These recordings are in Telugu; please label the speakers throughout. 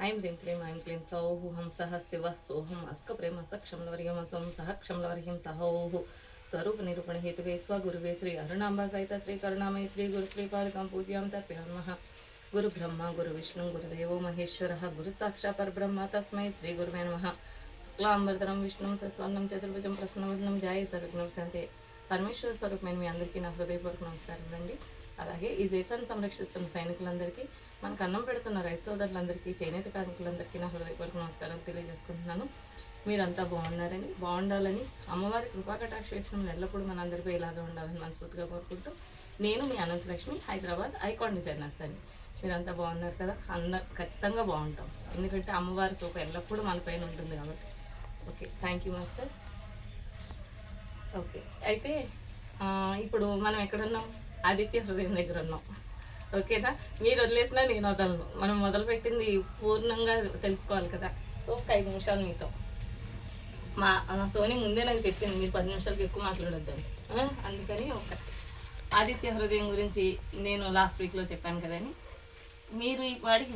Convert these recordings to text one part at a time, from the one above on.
Speaker 1: ఐం హ్రీం శ్రీం ఐం క్లీం సౌః హంసః శివః సోహం అస్కప్రేమ సక్షంలవర్యమసం సహ క్షంలవర్యం సహౌః స్వరూప నిరూపణ హేతువే స్వగురువే శ్రీ అరుణాంబ సహిత శ్రీ కరుణామయ శ్రీ గురు శ్రీపాలికాం పూజ్యాం తర్పయామః గురు బ్రహ్మ గురు విష్ణు గురుదేవో మహేశ్వరः గురు సాక్షాత్ పరబ్రహ్మ తస్మై శ్రీ గురువే నమః శుక్లాంబరధరం విష్ణుం సస్వర్ణం చతుర్భుజం ప్రసన్నవదనం ధ్యాయే సర్వజ్ఞం శాంతే పరమేశ్వర స్వరూపమైన మీ అందరికీ నా హృదయపూర్వక నమస్కారం అండి. అలాగే ఈ దేశాన్ని సంరక్షిస్తున్న సైనికులందరికీ, మనకు అన్నం పెడుతున్న రైతు సోదరులందరికీ, చేనేత కార్మికులందరికీ నా హృదయపూర్వక నమస్కారం తెలియజేసుకుంటున్నాను. మీరంతా బాగున్నారని, బాగుండాలని, అమ్మవారి కృపాకటాక్ష వీక్షణం ఎల్లప్పుడూ మనందరిపై ఇలాగా ఉండాలని మనస్ఫూర్తిగా కోరుకుంటూ, నేను మీ అనంతలక్ష్మి, హైదరాబాద్ ఐకాన్ డిజైనర్స్ అండి. మీరంతా బాగున్నారు కదా? ఖచ్చితంగా బాగుంటాం, ఎందుకంటే అమ్మవారి కృప ఎల్లప్పుడూ మన పైన ఉంటుంది కాబట్టి. Okay, thank you master. Okay, అయితే ఇప్పుడు మనం ఎక్కడున్నాం? ఆదిత్య హృదయం దగ్గర ఉన్నాం. ఓకేనా? మీరు వదిలేసినా నేను వదలను. మనం మొదలుపెట్టింది పూర్ణంగా తెలుసుకోవాలి కదా. సో ఒక 5 నిమిషాలు మీతో. మా సోని ముందే నాకు చెప్పింది మీరు 10 నిమిషాలకి ఎక్కువ మాట్లాడొద్దని. అందుకని ఒక ఆదిత్య హృదయం గురించి నేను లాస్ట్ వీక్లో చెప్పాను కదని, మీరు ఈ వాడికి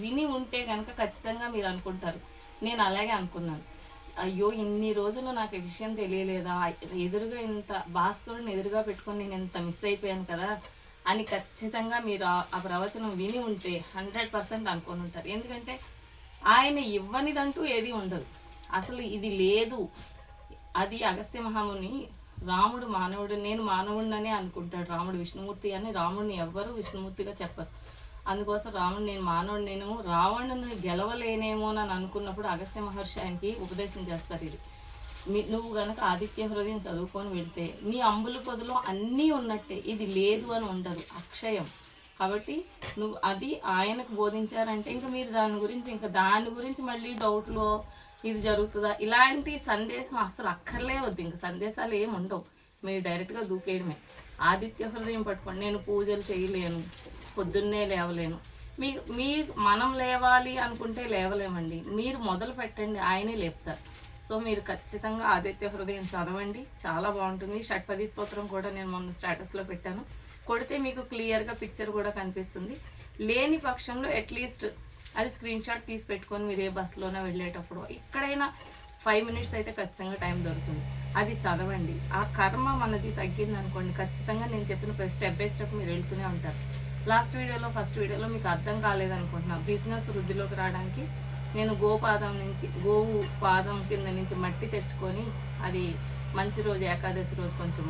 Speaker 1: విని ఉంటే కనుక ఖచ్చితంగా మీరు అనుకుంటారు. నేను అలాగే అనుకున్నాను. అయ్యో ఇన్ని రోజులు నాకు ఈ విషయం తెలియలేదా, ఎదురుగా ఇంత భాస్కరుని ఎదురుగా పెట్టుకొని నేను ఎంత మిస్ అయిపోయాను కదా అని ఖచ్చితంగా మీరు ఆ ప్రవచనం విని ఉంటే 100% అనుకొని ఉంటారు. ఎందుకంటే ఆయన ఇవ్వనిదంటూ ఏది ఉండదు, అసలు ఇది లేదు. అది అగస్త్య మహాముని రాముడు మానవుడు, నేను మానవుడిననే అనుకుంటాడు. రాముడు విష్ణుమూర్తి అని రాముడిని ఎవ్వరూ విష్ణుమూర్తిగా చెప్పరు. అందుకోసం రాముడు నేను మానవుడు, నేను రావణుని గెలవలేనేమో అని అనుకున్నప్పుడు అగస్త్య మహర్షి ఆయనకి ఉపదేశం చేస్తారు. ఇది నువ్వు కనుక ఆదిత్య హృదయం చదువుకొని వెళ్తే నీ అంబుల పొదలో అన్నీ ఉన్నట్టే, ఇది లేదు అని ఉండదు, అక్షయం. కాబట్టి నువ్వు అది ఆయనకు బోధించారంటే ఇంకా మీరు దాని గురించి మళ్ళీ డౌట్లో ఇది జరుగుతుందా ఇలాంటి సందేశం అసలు అక్కర్లే వద్దు. ఇంకా సందేశాలు ఏమి ఉండవు, మీరు డైరెక్ట్గా దూకేయడమే. ఆదిత్య హృదయం పట్టుకోండి. నేను పూజలు చేయలేను, పొద్దున్నే లేవలేను, మీ మనం లేవాలి అనుకుంటే లేవలేమండి. మీరు మొదలు పెట్టండి, ఆయనే లేపుతారు. సో మీరు ఖచ్చితంగా ఆదిత్య హృదయం చదవండి, చాలా బాగుంటుంది. షట్పది స్తోత్రం కూడా నేను మొన్న స్టేటస్లో పెట్టాను, కొడితే మీకు క్లియర్గా పిక్చర్ కూడా కనిపిస్తుంది. లేని పక్షంలో అట్లీస్ట్ అది స్క్రీన్ షాట్ తీసి పెట్టుకొని మీరు ఏ బస్సులోనే వెళ్ళేటప్పుడు ఎక్కడైనా 5 మినిట్స్ అయితే ఖచ్చితంగా టైం దొరుకుతుంది, అది చదవండి. ఆ కర్మ మనది తగ్గింది అనుకోండి, ఖచ్చితంగా నేను చెప్పిన స్టెప్ బై స్టెప్ మీరు వెళ్తూనే ఉంటారు. ఫస్ట్ వీడియోలో మీకు అర్థం కాలేదనుకుంటున్నాను. బిజినెస్ వృద్ధిలోకి రావడానికి నేను గోవు పాదం కింద నుంచి మట్టి తెచ్చుకొని, అది మంచి రోజు ఏకాదశి రోజు కొంచెం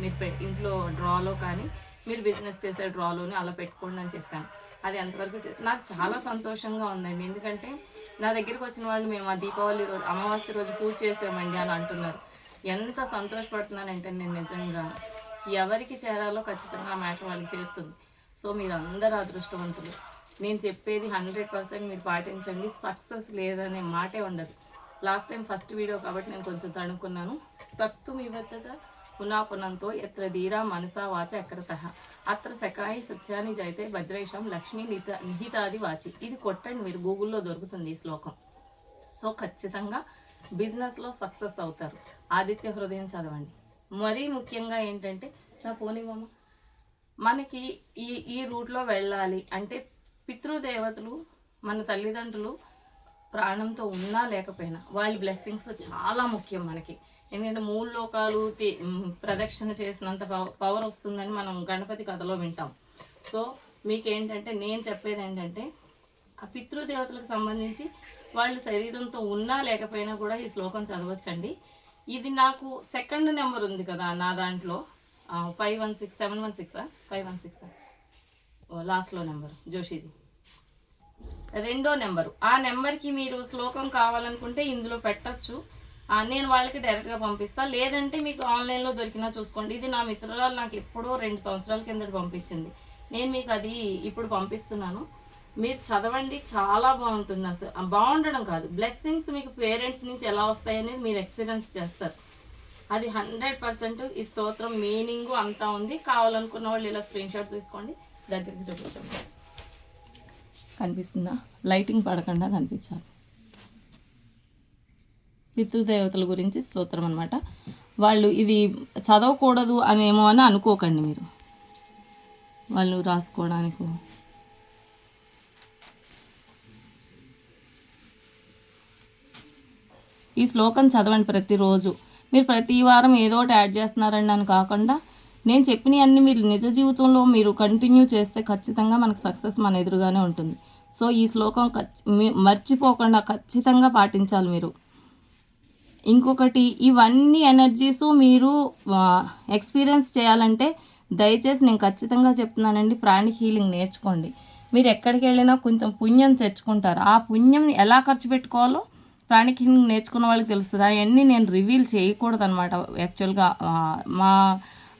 Speaker 1: మీరు ఇంట్లో డ్రాలో కానీ మీరు బిజినెస్ చేసే డ్రాలోని అలా పెట్టుకోండి అని చెప్పాను. అది ఎంతవరకు నాకు చాలా సంతోషంగా ఉందండి. ఎందుకంటే నా దగ్గరికి వచ్చిన వాళ్ళు మేము ఆ దీపావళి రోజు అమావాస్య రోజు పూజ చేసామండి అని అంటున్నారు. ఎంత సంతోషపడుతున్నానంటే నేను నిజంగా ఎవరికి చేరాలో ఖచ్చితంగా ఆ మ్యాటర్ వాళ్ళకి చేరుతుంది. సో మీరు అందరూ అదృష్టవంతులు. నేను చెప్పేది 100% మీరు పాటించండి, సక్సెస్ లేదనే మాటే ఉండదు. లాస్ట్ టైం ఫస్ట్ వీడియో కాబట్టి నేను కొంచెం తడుకున్నాను. సత్తు వివర్తత పునాపునంతో ఎత్ర ధీరా మనసా వాచ ఎక్కరత అత్ర సకాయి సత్యాన్ని జైతే భద్రేశం లక్ష్మీ నిహితాది వాచి. ఇది కొట్టండి, మీరు గూగుల్లో దొరుకుతుంది ఈ శ్లోకం. సో ఖచ్చితంగా బిజినెస్లో సక్సెస్ అవుతారు. ఆదిత్య హృదయం చదవండి. మరీ ముఖ్యంగా ఏంటంటే, నా ఫోన్ ఇవ్వమ్మా, మనకి ఈ రూట్లో వెళ్ళాలి అంటే పితృదేవతలు మన తల్లిదండ్రులు ప్రాణంతో ఉన్నా లేకపోయినా వాళ్ళ బ్లెస్సింగ్స్ చాలా ముఖ్యం మనకి. ఎందుకంటే 3 లోకాలు ప్రదక్షిణ చేసినంత పవర్ వస్తుందని మనం గణపతి కథలో వింటాం. సో మీకేంటంటే నేను చెప్పేది ఏంటంటే, ఆ పితృదేవతలకు సంబంధించి వాళ్ళు శరీరంతో ఉన్నా లేకపోయినా కూడా ఈ శ్లోకం చదవచ్చండి. ఇది నాకు సెకండ్ నెంబర్ ఉంది కదా నా దాంట్లో, 516 716 516 లాస్ట్లో నెంబర్ జోషిది, రెండో నెంబరు. ఆ నెంబర్కి మీరు శ్లోకం కావాలనుకుంటే ఇందులో పెట్టచ్చు. నేను వాళ్ళకి డైరెక్ట్గా పంపిస్తాను, లేదంటే మీకు ఆన్లైన్లో దొరికినా చూసుకోండి. ఇది నా మిత్రురాలు నాకు ఎప్పుడో 2 సంవత్సరాల కిందట పంపించింది. నేను మీకు అది ఇప్పుడు పంపిస్తున్నాను, మీరు చదవండి, చాలా బాగుంటుంది. అసలు బాగుండడం కాదు, బ్లెస్సింగ్స్ మీకు పేరెంట్స్ నుంచి ఎలా వస్తాయనేది మీరు ఎక్స్పీరియన్స్ చేస్తారు. అది 100% ఈ స్తోత్రం మీనింగు అంతా ఉంది. కావాలనుకున్న వాళ్ళు ఇలా స్క్రీన్ షాట్ తీసుకోండి, దగ్గరికి చూపించండి. కనిపిస్తుందా? లైటింగ్ పడకుండా కనిపించాలి. పితృదేవతల గురించి స్తోత్రం అనమాట. వాళ్ళు ఇది చదవకూడదు అనేమో అని అనుకోకండి మీరు, వాళ్ళు రాసుకోవడానికి. ఈ శ్లోకం చదవండి ప్రతిరోజు. మీరు ప్రతి వారం ఏదో ఒకటి యాడ్ చేస్తున్నారండి అని కాకుండా నేను చెప్పినవన్నీ మీరు నిజ జీవితంలో మీరు కంటిన్యూ చేస్తే ఖచ్చితంగా మనకు సక్సెస్ మన ఎదురుగానే ఉంటుంది. సో ఈ శ్లోకం మర్చిపోకుండా ఖచ్చితంగా పాటించాలి మీరు. ఇంకొకటి, ఇవన్నీ ఎనర్జీస్ మీరు ఎక్స్పీరియన్స్ చేయాలంటే దయచేసి నేను ఖచ్చితంగా చెప్తున్నానండి, ప్రాణిక్ హీలింగ్ నేర్చుకోండి. మీరు ఎక్కడికి వెళ్ళినా కొంచెం పుణ్యం తెచ్చుకుంటారు. ఆ పుణ్యంని ఎలా ఖర్చు పెట్టుకోవాలో ప్రాణిక్ హీలింగ్ నేర్చుకున్న వాళ్ళకి తెలుస్తుంది. అవన్నీ నేను రివీల్ చేయకూడదు అనమాట యాక్చువల్గా,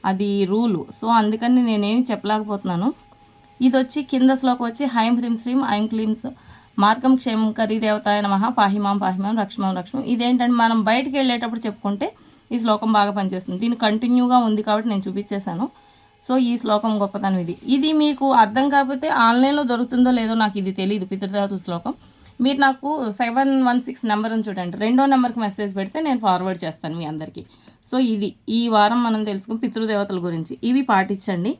Speaker 1: అది రూలు. సో అందుకని నేనేమి చెప్పలేకపోతున్నాను. ఇది వచ్చి కింద శ్లోకం వచ్చి హైం హ్రీం శ్రీం ఐం క్లీమ్స్ మార్గం క్షేమం కరీ దేవతాయ నమః పాహిమాం రక్షమాం రక్షమం. ఇదేంటంటే మనం బయటికి వెళ్ళేటప్పుడు చెప్పుకుంటే ఈ శ్లోకం బాగా పనిచేస్తుంది. దీని కంటిన్యూగా ఉంది కాబట్టి నేను చూపించేశాను. సో ఈ శ్లోకం గొప్పతనం ఇది మీకు అర్థం కాకపోతే ఆన్లైన్లో దొరుకుతుందో లేదో నాకు ఇది తెలియదు. పితృదేవతల శ్లోకం మీరు నాకు 716 నెంబర్ని చూడండి, 2వ నెంబర్కి మెసేజ్ పెడితే నేను ఫార్వర్డ్ చేస్తాను మీ అందరికీ. సో ఇది ఈ వారం మనం తెలుసుకుని పితృదేవతల గురించి ఇవి పాటించండి,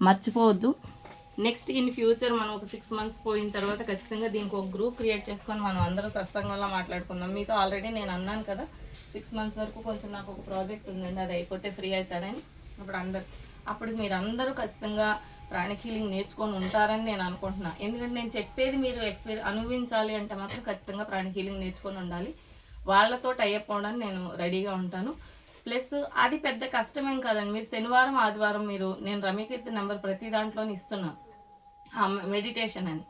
Speaker 1: మర్చిపోవద్దు. నెక్స్ట్ ఇన్ ఫ్యూచర్ మనం ఒక 6 మంత్స్ పోయిన తర్వాత ఖచ్చితంగా దీనికి ఒక గ్రూప్ క్రియేట్ చేసుకొని మనం అందరూ సత్సంగంలో మాట్లాడుకుందాం. మీతో ఆల్రెడీ నేను అన్నాను కదా 6 మంత్స్ వరకు కొంచెం నాకు ఒక ప్రాజెక్ట్ ఉందండి, అది అయిపోతే ఫ్రీ అవుతాడని. అప్పుడు మీరందరూ ఖచ్చితంగా ప్రాణిక్ హీలింగ్ నేర్చుకొని ఉంటారని నేను అనుకుంటున్నాను. ఎందుకంటే నేను చెప్పేది మీరు అనుభవించాలి అంటే మాత్రం ఖచ్చితంగా ప్రాణిక్ హీలింగ్ నేర్చుకొని ఉండాలి. వాళ్ళతో టైఅప్ అవ్వడానికి నేను రెడీగా ఉంటాను. ప్లస్ అది పెద్ద కష్టమేం కాదండి. మీరు శనివారం ఆదివారం నేను రమ్యకీర్తి నెంబర్ ప్రతి దాంట్లోనే ఇస్తున్నాను, మెడిటేషన్ అని.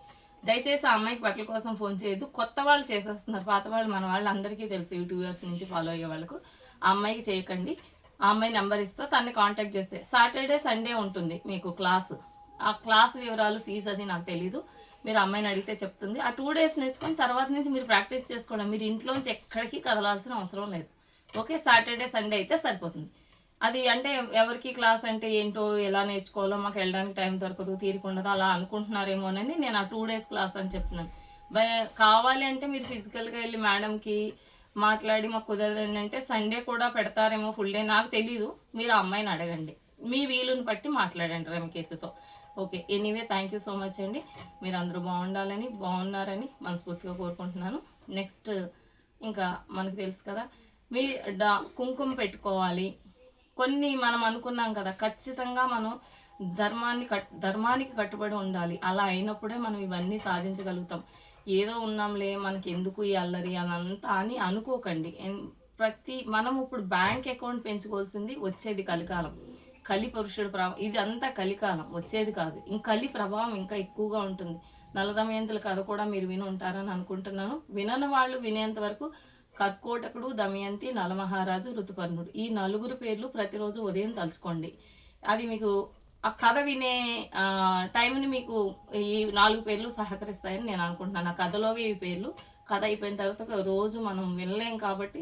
Speaker 1: దయచేసి ఆ అమ్మాయికి బట్టల కోసం ఫోన్ చేయొద్దు. కొత్త వాళ్ళు చేసేస్తున్నారు, పాత వాళ్ళు మన వాళ్ళు అందరికీ తెలుసు, ఈ 2 years నుంచి ఫాలో అయ్యే వాళ్ళకు. ఆ అమ్మాయికి చేయకండి. ఆ అమ్మాయి నెంబర్ ఇస్తా, తనని కాంటాక్ట్ చేస్తే సాటర్డే సండే ఉంటుంది మీకు క్లాసు. ఆ క్లాస్ వివరాలు ఫీజు అది నాకు తెలీదు, మీరు అమ్మాయిని అడిగితే చెప్తుంది. ఆ 2 days నేర్చుకొని తర్వాత నుంచి మీరు ప్రాక్టీస్ చేసుకోవడం, మీరు ఇంట్లోంచి ఎక్కడికి కదలాల్సిన అవసరం లేదు. ఓకే, సాటర్డే సండే అయితే సరిపోతుంది. అది అంటే ఎవరికి క్లాస్ అంటే ఏంటో ఎలా నేర్చుకోవాలో మాకు వెళ్ళడానికి టైం దొరకదు, తీరికుండదు అలా అనుకుంటున్నారేమోనని నేను ఆ 2 days క్లాస్ అని చెప్తున్నాను. కావాలి అంటే మీరు ఫిజికల్గా వెళ్ళి మేడంకి మాట్లాడి మాకు కుదరదండి అంటే సండే కూడా పెడతారేమో ఫుల్ డే, నాకు తెలీదు. మీరు ఆ అమ్మాయిని అడగండి, మీ వీలుని బట్టి మాట్లాడండి రమ్యకీర్తితో. Okay, anyway thank you so much అండి. మీరు అందరూ బాగున్నారని మనస్ఫూర్తిగా కోరుకుంటున్నాను. నెక్స్ట్ ఇంకా మనకు తెలుసు కదా, మీ కుంకుమ పెట్టుకోవాలి. కొన్ని మనం అనుకున్నాం కదా, ఖచ్చితంగా మనం ధర్మానికి కట్టుబడి ఉండాలి. అలా అయినప్పుడే మనం ఇవన్నీ సాధించగలుగుతాం. ఏదో ఉన్నాంలే మనకి ఎందుకు ఈ అల్లరి అనంతా అని అనుకోకండి. మనం ఇప్పుడు బ్యాంక్ అకౌంట్ పెంచుకోవాల్సింది వచ్చేది కలికాలం, కలి పురుషుడు ప్రభావం, ఇది అంతా కలికాలం, వచ్చేది కాదు. కలి ప్రభావం ఇంకా ఎక్కువగా ఉంటుంది. నలదమయంతుల కథ కూడా మీరు విని ఉంటారని అనుకుంటున్నాను. వినని వాళ్ళు వినేంత వరకు కర్కోటకుడు, దమయంతి, నలమహారాజు, ఋతుపర్ణుడు, ఈ 4 పేర్లు ప్రతిరోజు ఉదయం తలుచుకోండి. అది మీకు ఆ కథ వినే టైంని మీకు ఈ 4 పేర్లు సహకరిస్తాయని నేను అనుకుంటున్నాను. ఆ కథలోవి ఈ పేర్లు, కథ అయిపోయిన తర్వాత రోజు మనం వినలేం కాబట్టి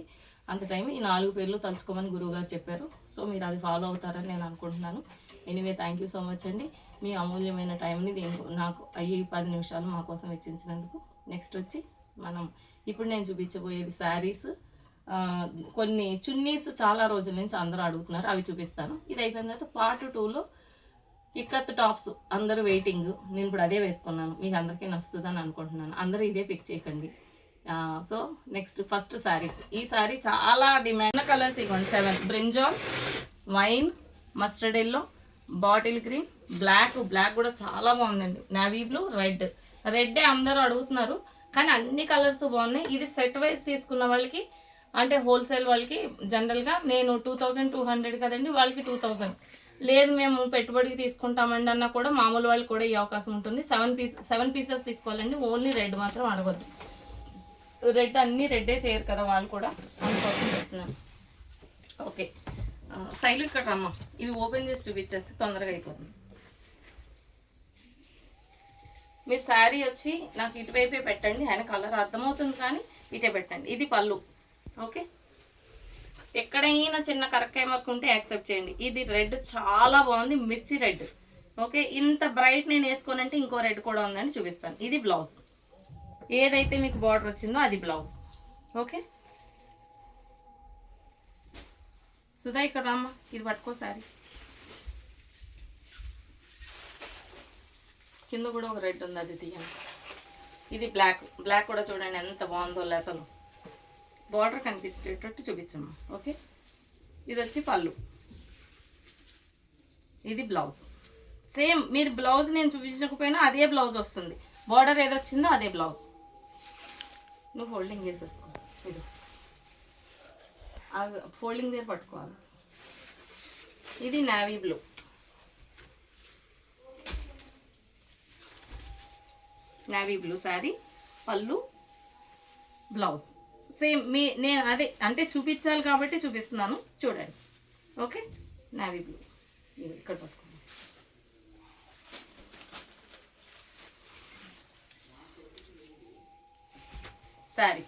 Speaker 1: అంత టైం ఈ 4 పేర్లు తలుచుకోమని గురువుగారు చెప్పారు. సో మీరు అది ఫాలో అవుతారని నేను అనుకుంటున్నాను. Anyway thank you so much అండి, మీ అమూల్యమైన టైంని నాకు ఈ 10 నిమిషాలు మా కోసం వెచ్చించినందుకు. నెక్స్ట్ వచ్చి మనం ఇప్పుడు నేను చూపించబోయేది శారీస్, కొన్ని చున్నీస్ చాలా రోజుల నుంచి అందరూ అడుగుతున్నారు, అవి చూపిస్తాను. ఇది అయిపోయిన తర్వాత పార్ట్ 2లో ఇక్కత్ టాప్స్ అందరూ వెయిటింగ్, నేను ఇప్పుడు అదే వేసుకున్నాను, మీకు అందరికీ నచ్చుతుందని అనుకుంటున్నాను. అందరూ ఇదే పిక్ చేయకండి. So next first saris. ఈ శారీ చాలా డిమాండ్ కలర్స్ ఇవ్వండి 7, brinjal, wine, mustard yellow, bottle green, black కూడా చాలా బాగుందండి, నేవీ బ్లూ, రెడ్ అందరూ అడుగుతున్నారు కానీ అన్ని కలర్స్ బాగున్నాయి. ఇది సెట్ వైజ్ తీసుకున్న వాళ్ళకి అంటే హోల్సేల్ వాళ్ళకి జనరల్గా నేను 2200 కదండి, వాళ్ళకి 2000. లేదు మేము పెట్టుబడికి తీసుకుంటామండి అన్న కూడా మామూలు వాళ్ళకి కూడా ఈ అవకాశం ఉంటుంది. 7 pieces తీసుకోవాలండి, ఓన్లీ రెడ్ మాత్రం అడగద్దు. అన్ని రెడ్డే చేయరు కదా వాళ్ళు కూడా, అందుకోసం చెప్తున్నాను. ఓకే శైలు ఇక్కడ రమ్మ, ఇవి ఓపెన్ చేసి చూపించేస్తే తొందరగా అయిపోతుంది. మీరు శారీ వచ్చి నాకు ఇటువైపే పెట్టండి, ఆయన కలర్ అర్థమవుతుంది కానీ ఇటే పెట్టండి. ఇది పళ్ళు. ఓకే, ఎక్కడైనా చిన్న కరక్కాయ మార్క్ ఉంటే యాక్సెప్ట్ చేయండి. ఇది రెడ్ చాలా బాగుంది, మిర్చి రెడ్. ఓకే, ఇంత బ్రైట్ నేను వేసుకోనంటే ఇంకో రెడ్ కూడా ఉందని చూపిస్తాను. ఇది బ్లౌజ్, ఏదైతే మీకు బార్డర్ వచ్చిందో అది బ్లౌజ్. ఓకే సుధా ఇక్కడ రామ్మా, ఇది పట్టుకో శారీ. కింద కూడా ఒక రెడ్ ఉంది, అది తీయండి. ఇది బ్లాక్ కూడా చూడండి ఎంత బాగుందో లెతలు. బార్డర్ కనిపించేటట్టు చూపించమ్మా. ఓకే, ఇది వచ్చి పళ్ళు, ఇది బ్లౌజ్. సేమ్ మీరు బ్లౌజ్ నేను చూపించకపోయినా అదే బ్లౌజ్ వస్తుంది. బార్డర్ ఏదొచ్చిందో అదే బ్లౌజ్. నువ్వు ఫోల్డింగ్ చేసేసుకో, ఇది ఫోల్డింగ్ దగ్గర పట్టుకోవాలి. ఇది navy blue, navy blue sari, పళ్ళు, బ్లౌజ్. సేమ్ నేను అదే అంటే చూపించాలి కాబట్టి చూపిస్తున్నాను, చూడండి. ఓకే, నేవీ బ్లూ ఇక్కడ పట్టుకోండి. శారీ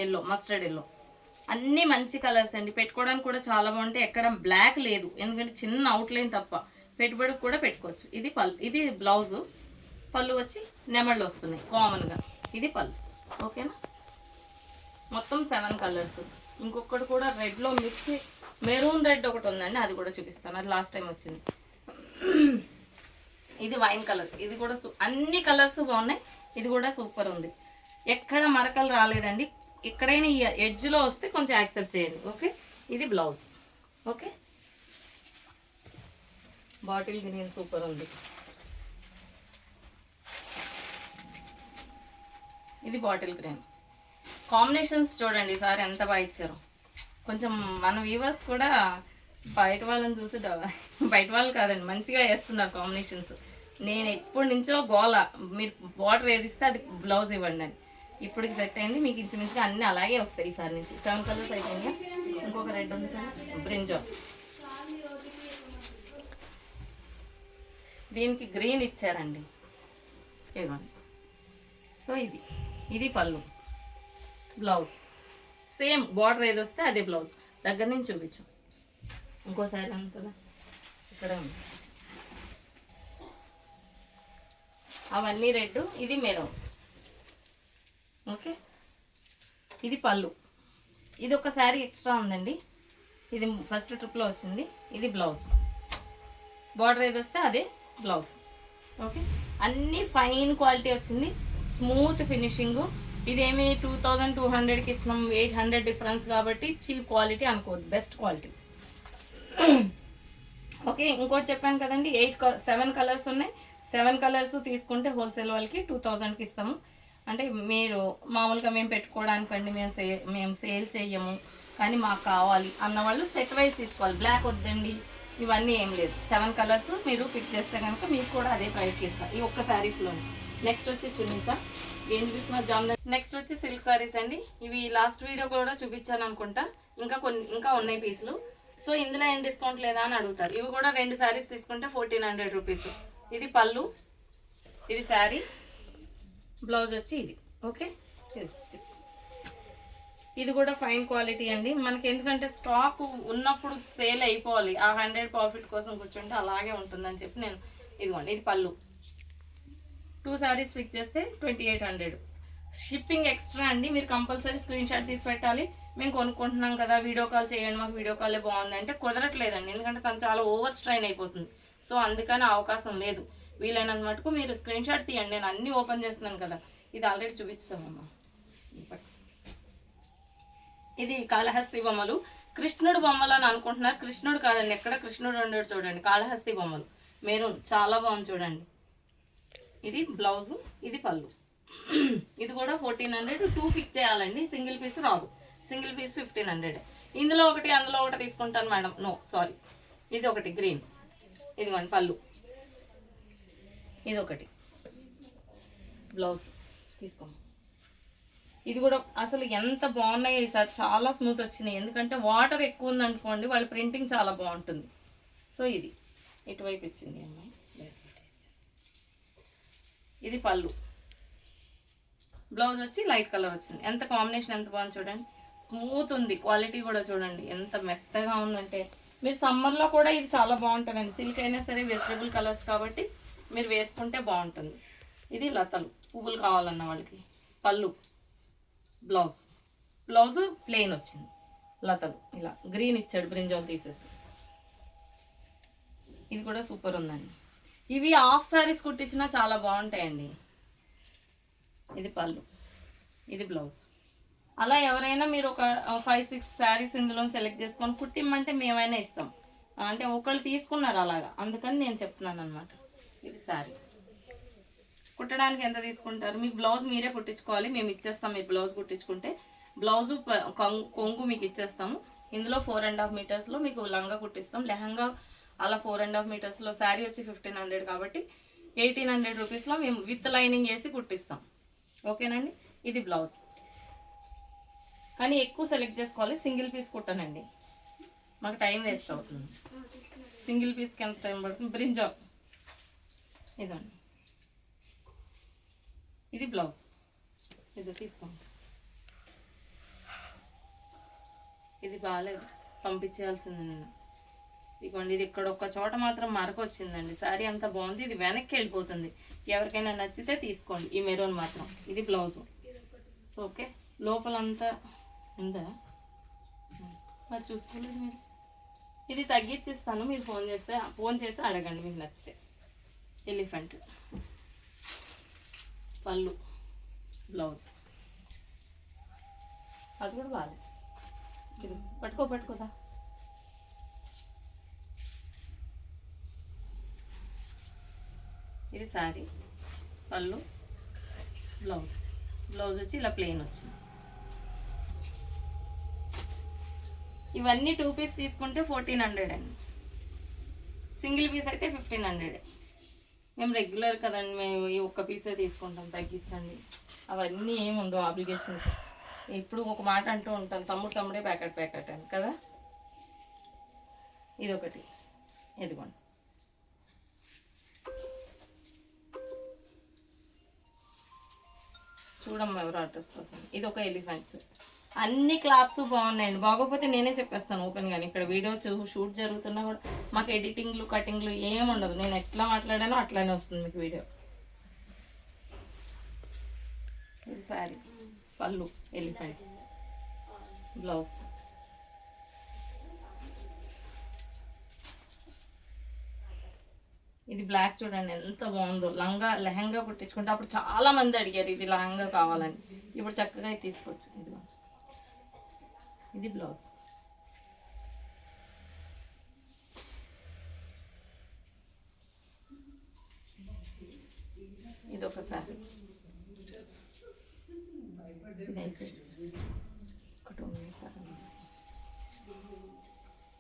Speaker 1: ఎల్లో, మస్టర్డ్ ఎల్లో, అన్నీ మంచి కలర్స్ అండి. పెట్టుకోవడానికి కూడా చాలా బాగుంటాయి. ఎక్కడ బ్లాక్ లేదు, ఎందుకంటే చిన్న అవుట్లైన్ తప్ప. పెట్టుబడికి కూడా పెట్టుకోవచ్చు. ఇది పళ్ళు, ఇది బ్లౌజు. పళ్ళు వచ్చి నెమళ్ళు వస్తున్నాయి కామన్గా. ఇది పళ్ళు. ఓకేనా, మొత్తం 7 కలర్స్. ఇంకొకటి కూడా రెడ్లో మిర్చి మెరూన్ రెడ్ ఒకటి ఉందండి, అది కూడా చూపిస్తాను. అది లాస్ట్ టైం వచ్చింది. ఇది వైన్ కలర్, ఇది కూడా అన్ని కలర్స్ బాగున్నాయి. ఇది కూడా సూపర్ ఉంది. ఎక్కడ మరకలు రాలేదండి. ఎక్కడైనా ఈ ఎడ్జ్లో వస్తే కొంచెం యాక్సెప్ట్ చేయండి. ఓకే, ఇది blouse. Okay, bottle green super ఉంది. ఇది బాటిల్ గ్రీన్. కాంబినేషన్స్ చూడండి సార్ ఎంత బాగా ఇచ్చారు. కొంచెం మన వ్యూవర్స్ కూడా బయట వాళ్ళని చూసి బయట వాళ్ళు కాదండి, మంచిగా వేస్తున్నారు కాంబినేషన్స్. నేను ఎప్పటి నుంచో గోల, మీరు బార్డర్ ఏది ఇస్తే అది బ్లౌజ్ ఇవ్వండి అని. ఇప్పటికి సెట్ అయింది. మీకు ఇంచుమించుగా అన్నీ అలాగే వస్తాయి ఈసారి నుంచి. 7 కలర్స్ అయిపోయింది. ఇంకొక రెడ్ ఉంది కదా, బ్రింజాల్. దీనికి గ్రీన్ ఇచ్చారండి, ఇవ్వండి. సో ఇది పళ్ళు, బ్లౌజ్. సేమ్ బార్డర్ ఏది వస్తే అదే బ్లౌజ్. దగ్గర నుంచి చూపించు. ఇంకోసారి అంతదా ఇక్కడే ఉంది. అవన్నీ రెడ్, ఇది మెరూన్. ఓకే, ఇది పళ్ళు. ఇది ఒక శారీ ఎక్స్ట్రా ఉందండి. ఇది ఫస్ట్ ట్రిప్లో వచ్చింది. ఇది బ్లౌజ్. బార్డర్ ఏది వస్తే అదే బ్లౌజ్. ఓకే, అన్నీ ఫైన్ క్వాలిటీ వచ్చింది, స్మూత్ ఫినిషింగ్. ఇదేమి 2200కి ఇస్తున్నాం, 800 డిఫరెన్స్ కాబట్టి చీప్ క్వాలిటీ అనుకోవద్దు, బెస్ట్ క్వాలిటీ. ఓకే, ఇంకోటి చెప్పాను కదండి, 7 కలర్స్ ఉన్నాయి. 7 కలర్స్ తీసుకుంటే హోల్సేల్ వాళ్ళకి 2000కి ఇస్తాము. అంటే మీరు మామూలుగా మేము పెట్టుకోవడానికండి, మేము సేల్ చెయ్యము, కానీ మాకు కావాలి అన్నవాళ్ళు సెట్ వైజ్ తీసుకోవాలి. బ్లాక్ వద్దండి, ఇవన్నీ ఏం లేదు. 7 కలర్స్ మీరు పిక్ చేస్తే కనుక మీకు కూడా అదే ప్రైస్కి ఇస్తాం ఈ ఒక్క శారీస్లోనే. నెక్స్ట్ వచ్చి చున్నీసా, ఏం చూస్తున్నారు జామ్దాని. నెక్స్ట్ వచ్చి సిల్క్ శారీస్ అండి. ఇవి లాస్ట్ వీడియో కూడా చూపించాను అనుకుంటా. ఇంకా ఉన్నాయి పీసులు. సో ఇందులో ఏం డిస్కౌంట్ లేదా అని అడుగుతారు. ఇవి కూడా 2 శారీస్ తీసుకుంటే 1400 రూపీస్. ఇది పళ్ళు, ఇది శారీ, బ్లౌజ్ వచ్చి ఇది. ఓకే, ఇది కూడా ఫైన్ క్వాలిటీ అండి. మనకి ఎందుకంటే స్టాక్ ఉన్నప్పుడు సేల్ అయిపోవాలి, ఆ 100 ప్రాఫిట్ కోసం కూర్చుంటే అలాగే ఉంటుందని చెప్పి నేను ఇదిగోండి. ఇది పళ్ళు. 2 శారీస్ పిక్ చేస్తే 2800. షిప్పింగ్ ఎక్స్ట్రా అండి. మీరు కంపల్సరీ స్క్రీన్ షాట్ తీసి పెట్టాలి. మేము కొనుక్కుంటున్నాం కదా, వీడియో కాల్ చేయండి, మాకు వీడియో కాలే బాగుందంటే కుదరట్లేదండి. ఎందుకంటే తను చాలా ఓవర్ స్ట్రైన్ అయిపోతుంది. సో అందుకని అవకాశం లేదు. వీలైనంత మటుకు మీరు స్క్రీన్ షాట్ తీయండి. నేను అన్నీ ఓపెన్ చేస్తున్నాను కదా. ఇది ఆల్రెడీ చూపిస్తామమ్మా. ఇది కాళహస్తి బొమ్మలు. కృష్ణుడు బొమ్మలు అని అనుకుంటున్నారు, కృష్ణుడు కాదండి. ఎక్కడ కృష్ణుడు ఉండడు చూడండి, కాళహస్తి బొమ్మలు. మెరూన్ చాలా బాగుంది చూడండి. ఇది బ్లౌజు, ఇది పళ్ళు. ఇది కూడా 1400. 2 పిక్ చేయాలండి, సింగిల్ పీస్ రాదు. Single piece 1500. ఇందులో ఒకటి అందులో ఒకటి తీసుకుంటాను మేడం. నో సారీ, ఇది ఒకటి గ్రీన్. ఇదిగోండి పళ్ళు, ఇది ఒకటి బ్లౌజ్ తీసుకోండి. ఇది కూడా అసలు ఎంత బాగున్నాయి ఈసారి, చాలా స్మూత్ వచ్చినాయి. ఎందుకంటే వాటర్ ఎక్కువ ఉందనుకోండి, వాళ్ళ ప్రింటింగ్ చాలా బాగుంటుంది. సో ఇది ఇటువైపు ఇచ్చింది అమ్మాయి. ఇది పళ్ళు, బ్లౌజ్ వచ్చి లైట్ కలర్ వచ్చింది. ఎంత కాంబినేషన్ ఎంత బాగుంది చూడండి. స్మూత్ ఉంది, క్వాలిటీ కూడా చూడండి ఎంత మెత్తగా ఉందంటే. మీరు సమ్మర్లో కూడా ఇది చాలా బాగుంటుందండి. సిల్క్ అయినా సరే వెజిటబుల్ కలర్స్ కాబట్టి మీరు వేసుకుంటే బాగుంటుంది. ఇది లతలు, పువ్వులు కావాలన్న వాళ్ళకి. పళ్ళు, బ్లౌజు ప్లెయిన్ వచ్చింది. లతలు ఇలా గ్రీన్ ఇచ్చాడు, బ్రింజాల్ తీసేసి. ఇది కూడా సూపర్ ఉందండి. ఇవి హాఫ్ సారీస్ కుట్టించినా చాలా బాగుంటాయండి. ఇది పళ్ళు, ఇది బ్లౌజ్. అలా ఎవరైనా మీరు ఒక 5-6 శారీస్ ఇందులో సెలెక్ట్ చేసుకొని కుట్టిమ్మంటే మేమైనా ఇస్తాం. అంటే ఒకళ్ళు తీసుకున్నారు అలాగా, అందుకని నేను చెప్తున్నాను అనమాట. ఇది శారీ కుట్టడానికి ఎంత తీసుకుంటారు? మీకు బ్లౌజ్ మీరే కుట్టించుకోవాలి, మేము ఇచ్చేస్తాం. మీరు బ్లౌజ్ కుట్టించుకుంటే బ్లౌజు కొంగు మీకు ఇచ్చేస్తాము. ఇందులో 4.5 మీటర్స్లో మీకు లంగా కుట్టిస్తాం. లెహంగా అలా 4.5 మీటర్స్లో. శారీ వచ్చి 1500 కాబట్టి 1800 రూపీస్లో మేము విత్ లైనింగ్ వేసి కుట్టిస్తాం. ఓకేనండి. ఇది బ్లౌజ్. కానీ ఎక్కువ సెలెక్ట్ చేసుకోవాలి. సింగిల్ పీస్ కుట్టనండి, మాకు టైం వేస్ట్ అవుతుంది. సింగిల్ పీస్కి ఎంత టైం పడుతుంది? బ్రింజాల్ ఇదండి. ఇది బ్లౌజ్. ఇది తీసుకోండి. ఇది బాగాలేదు, పంపించేయాల్సింది నేను. ఇదిగోండి, ఇది ఇక్కడ ఒక్క చోట మాత్రం మరక వచ్చిందండి. శారీ అంతా బాగుంది, ఇది వెనక్కి వెళ్ళిపోతుంది. ఎవరికైనా నచ్చితే తీసుకోండి. ఈ మెరూన్ మాత్రం. ఇది బ్లౌజు. సో ఓకే, లోపలంతా ఉందా మరి చూసుకోలేదు మీరు. ఇది తగ్గించిస్తాను, మీరు ఫోన్ చేస్తే అడగండి మీకు నచ్చితే. ఎలిఫెంట్ పళ్ళు, బ్లౌజ్. అది కూడా బాగాలేదు. ఇది పట్టుకోదా. ఇది శారీ, పళ్ళు, బ్లౌజ్. బ్లౌజ్ వచ్చి ఇలా ప్లెయిన్ వచ్చింది. ఇవన్నీ 2 పీస్ తీసుకుంటే 1400 అండి. సింగిల్ పీస్ అయితే 1500. మేము రెగ్యులర్ కదండి, మేము ఈ ఒక్క పీసే తీసుకుంటాం, తగ్గించండి. అవన్నీ ఏమి ఉండవు ఆబ్లిగేషన్స్. ఇప్పుడు ఒక మాట అంటూ ఉంటాను, తమ్ముడే ప్యాకెట్ అని కదా. ఇదొకటి, ఇదిగోండి. చూడమ్మా ఎవరు అడ్రస్ కోసం. ఇది ఒక ఎలిఫెంట్స్. అన్ని క్లాత్స్ బాగున్నాయండి. బాగోకపోతే నేనే చెప్పేస్తాను ఓపెన్ గానీ. ఇక్కడ వీడియో షూట్ జరుగుతున్నా కూడా మాకు ఎడిటింగ్లు కటింగ్లు ఏమి ఉండదు. నేను ఎట్లా మాట్లాడానో అట్లానే వస్తుంది మీకు వీడియో. ఇది శారీ, పళ్ళు, ఎలిఫెంట్స్, బ్లౌజ్. ఇది బ్లాక్ చూడండి ఎంత బాగుందో. లెహంగా కుట్టించుకుంటే అప్పుడు చాలా మంది అడిగారు ఇది లెహంగా కావాలని. ఇప్పుడు చక్కగా ఇది తీసుకోవచ్చు. ఇది బ్లౌజ్. ఇది ఒక శారీ.